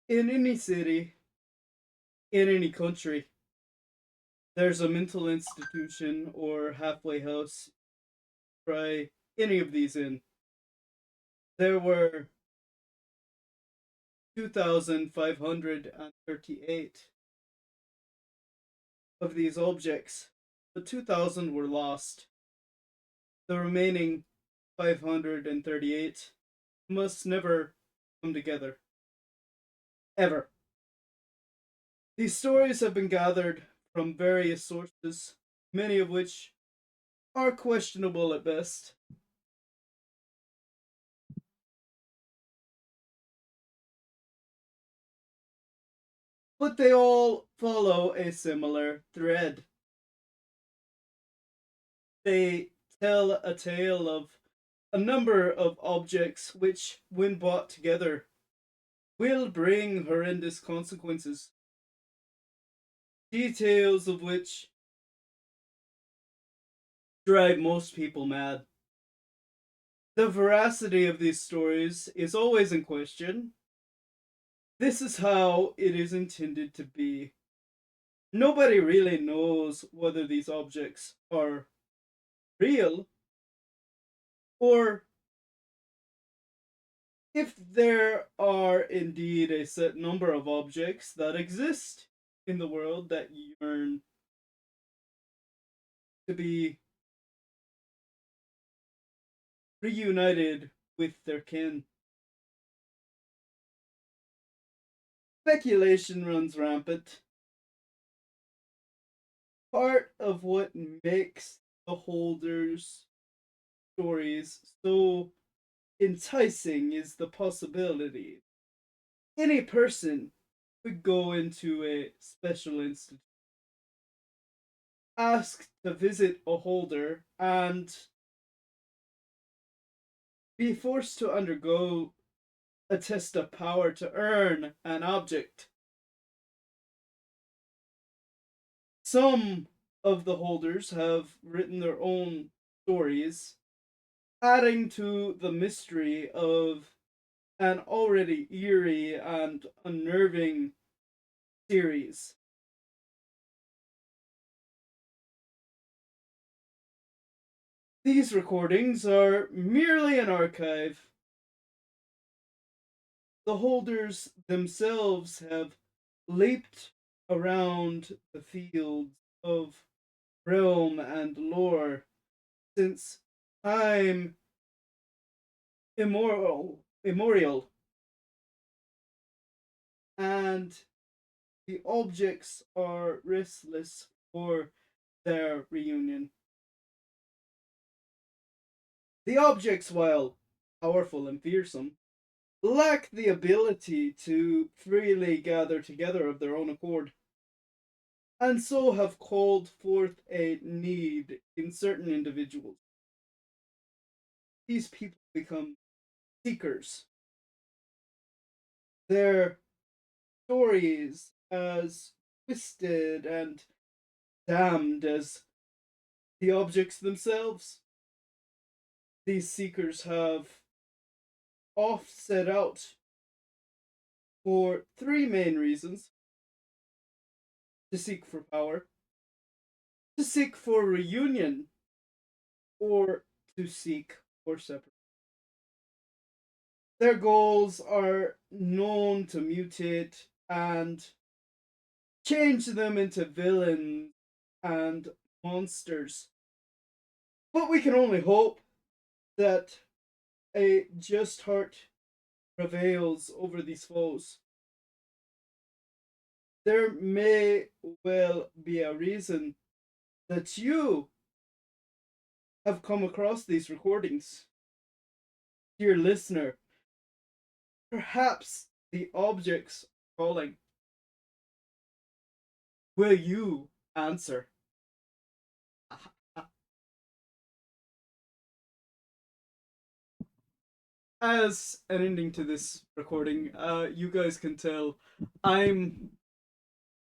In any city, in any country, there's a mental institution or halfway house. Try any of these in. There were 2,538 of these objects, but 2,000 were lost. The remaining 538 must never come together. Ever. These stories have been gathered from various sources, many of which are questionable at best. But they all follow a similar thread. They tell a tale of a number of objects which, when brought together, will bring horrendous consequences, details of which drive most people mad. The veracity of these stories is always in question. This is how it is intended to be. Nobody really knows whether these objects are real or if there are indeed a set number of objects that exist in the world that yearn to be reunited with their kin. Speculation runs rampant. Part of what makes the holders' stories so enticing is the possibility any person could go into a special institute, ask to visit a holder, and be forced to undergo a test of power to earn an object. Some of the holders have written their own stories, adding to the mystery of an already eerie and unnerving series. These recordings are merely an archive. The holders themselves have leaped around the fields of realm and lore since time immemorial, and the objects are restless for their reunion. The objects, while powerful and fearsome, lack the ability to freely gather together of their own accord, and so have called forth a need in certain individuals. These people become seekers. Their stories, as twisted and damned as the objects themselves, these seekers have oft set out for three main reasons: to seek for power, to seek for reunion, or to seek for separation. Their goals are known to mutate and change them into villains and monsters. But we can only hope that a just heart prevails over these foes. There may well be a reason that you have come across these recordings. Dear listener, perhaps the objects are calling. Will you answer? As an ending to this recording, you guys can tell I'm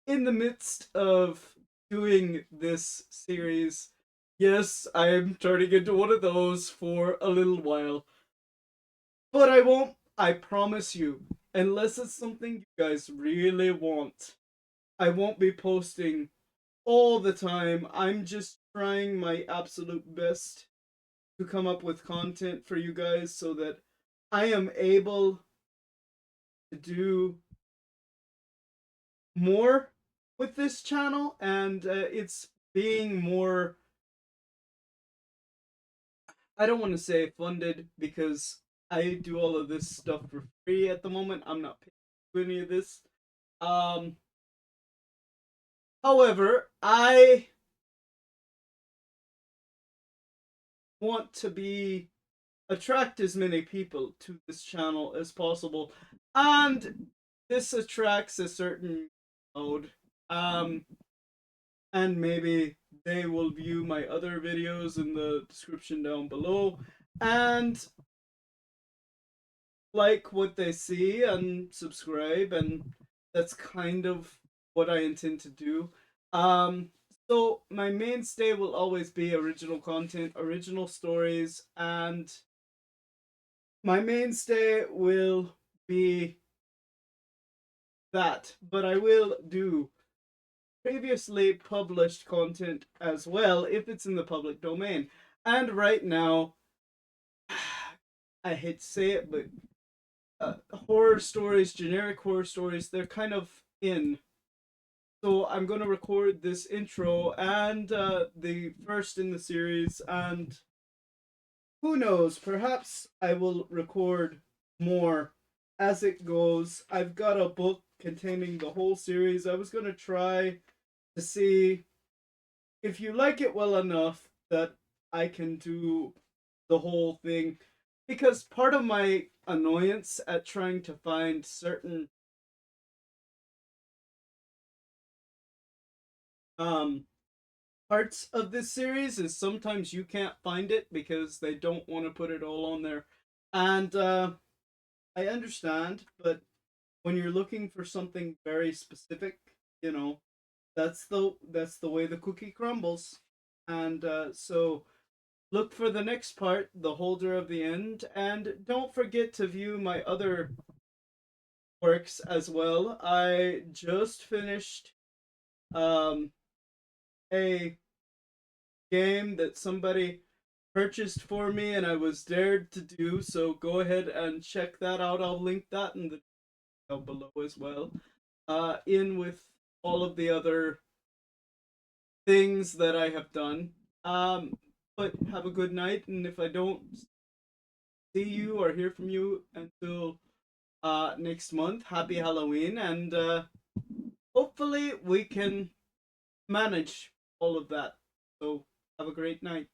in the midst of doing this series. Yes, I'm turning into one of those for a little while. But I won't, I promise you, unless it's something you guys really want, I won't be posting all the time. I'm just trying my absolute best to come up with content for you guys so that I am able to do more with this channel, and it's being more, I don't want to say funded, because I do all of this stuff for free at the moment. I'm not paying for any of this. Um, However, I want to be attract as many people to this channel as possible, and this attracts a certain mode. Um, and maybe they will view my other videos in the description down below and like what they see and subscribe, and that's kind of what I intend to do. Um so my mainstay will always be original content, original stories, and my mainstay will be that, but I will do previously published content as well if it's in the public domain. And right now, I hate to say it, but horror stories, generic horror stories, they're kind of in. So I'm going to record this intro and the first in the series, and who knows, perhaps I will record more as it goes. I've got a book containing the whole series. I was going to try to see if you like it well enough that I can do the whole thing. Because part of my annoyance at trying to find certain um parts of this series is sometimes you can't find it because they don't want to put it all on there. And I understand, but when you're looking for something very specific, you know, that's the way the cookie crumbles. And so look for the next part, the holder of the end, and don't forget to view my other works as well. I just finished um a game that somebody purchased for me and I was dared to do, so go ahead and check that out. I'll link that in the down below as well. In with all of the other things that I have done. But have a good night, and if I don't see you or hear from you until next month, happy Halloween, and hopefully we can manage all of that. So have a great night.